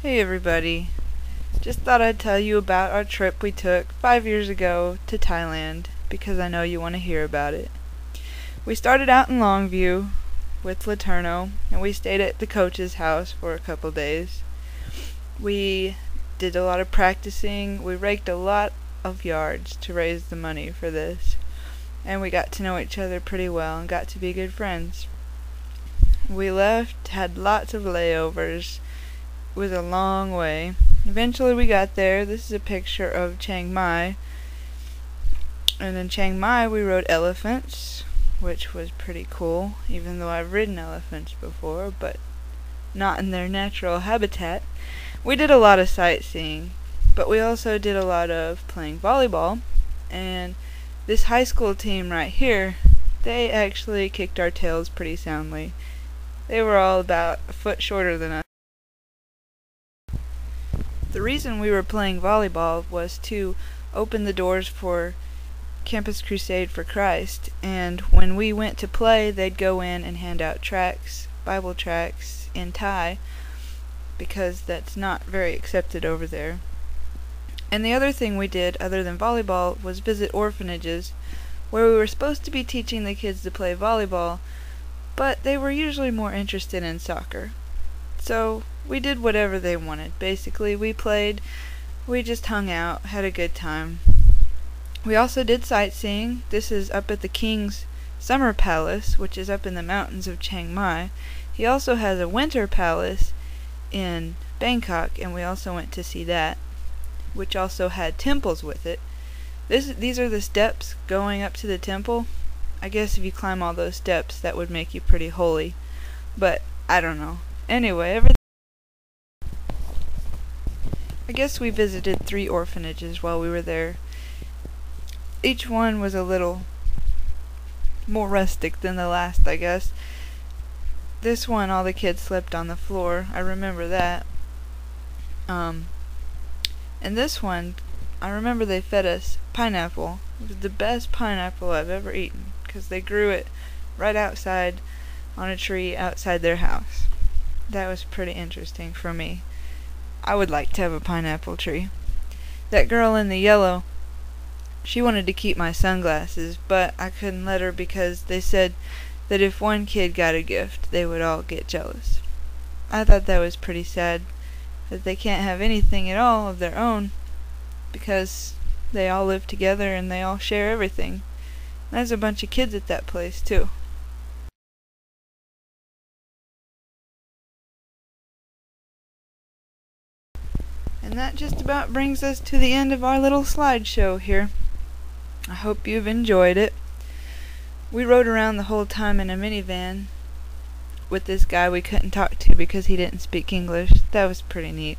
Hey everybody, just thought I'd tell you about our trip we took 5 years ago to Thailand because I know you want to hear about it. We started out in Longview with LeTourneau and we stayed at the coach's house for a couple days. We did a lot of practicing, we raked a lot of yards to raise the money for this, and we got to know each other pretty well and got to be good friends. We left, had lots of layovers. It was a long way. Eventually we got there. This is a picture of Chiang Mai. And in Chiang Mai we rode elephants, which was pretty cool, even though I've ridden elephants before, but not in their natural habitat. We did a lot of sightseeing, but we also did a lot of playing volleyball, and this high school team right here, they actually kicked our tails pretty soundly. They were all about a foot shorter than us. The reason we were playing volleyball was to open the doors for Campus Crusade for Christ, and when we went to play, they'd go in and hand out tracts, Bible tracts, in Thai, because that's not very accepted over there. And the other thing we did, other than volleyball, was visit orphanages, where we were supposed to be teaching the kids to play volleyball, but they were usually more interested in soccer. So we did whatever they wanted. Basically, we played, we just hung out, had a good time. We also did sightseeing. This is up at the King's Summer Palace, which is up in the mountains of Chiang Mai. He also has a winter palace in Bangkok, and we also went to see that, which also had temples with it. These are the steps going up to the temple. I guess if you climb all those steps, that would make you pretty holy. But I don't know. Anyway, I guess we visited 3 orphanages while we were there. Each one was a little more rustic than the last, I guess. This one, all the kids slept on the floor. I remember that. And this one, I remember they fed us pineapple. It was the best pineapple I've ever eaten, because they grew it right outside on a tree outside their house. That was pretty interesting for me. I would like to have a pineapple tree. That girl in the yellow, she wanted to keep my sunglasses, but I couldn't let her because they said that if one kid got a gift, they would all get jealous. I thought that was pretty sad, that they can't have anything at all of their own, because they all live together and they all share everything. There's a bunch of kids at that place, too. And that just about brings us to the end of our little slideshow here. I hope you've enjoyed it. We rode around the whole time in a minivan with this guy we couldn't talk to because he didn't speak English. That was pretty neat.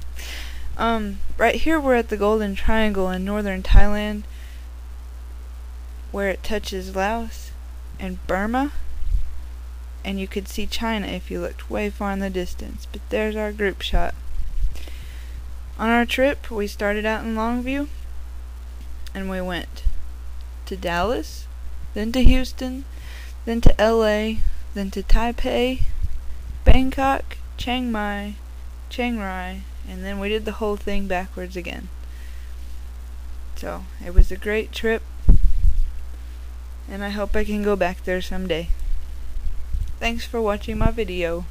Right here we're at the Golden Triangle in northern Thailand, where it touches Laos and Burma, and you could see China if you looked way far in the distance. But there's our group shot. On our trip, we started out in Longview, and we went to Dallas, then to Houston, then to LA, then to Taipei, Bangkok, Chiang Mai, Chiang Rai, and then we did the whole thing backwards again. So, it was a great trip, and I hope I can go back there someday. Thanks for watching my video.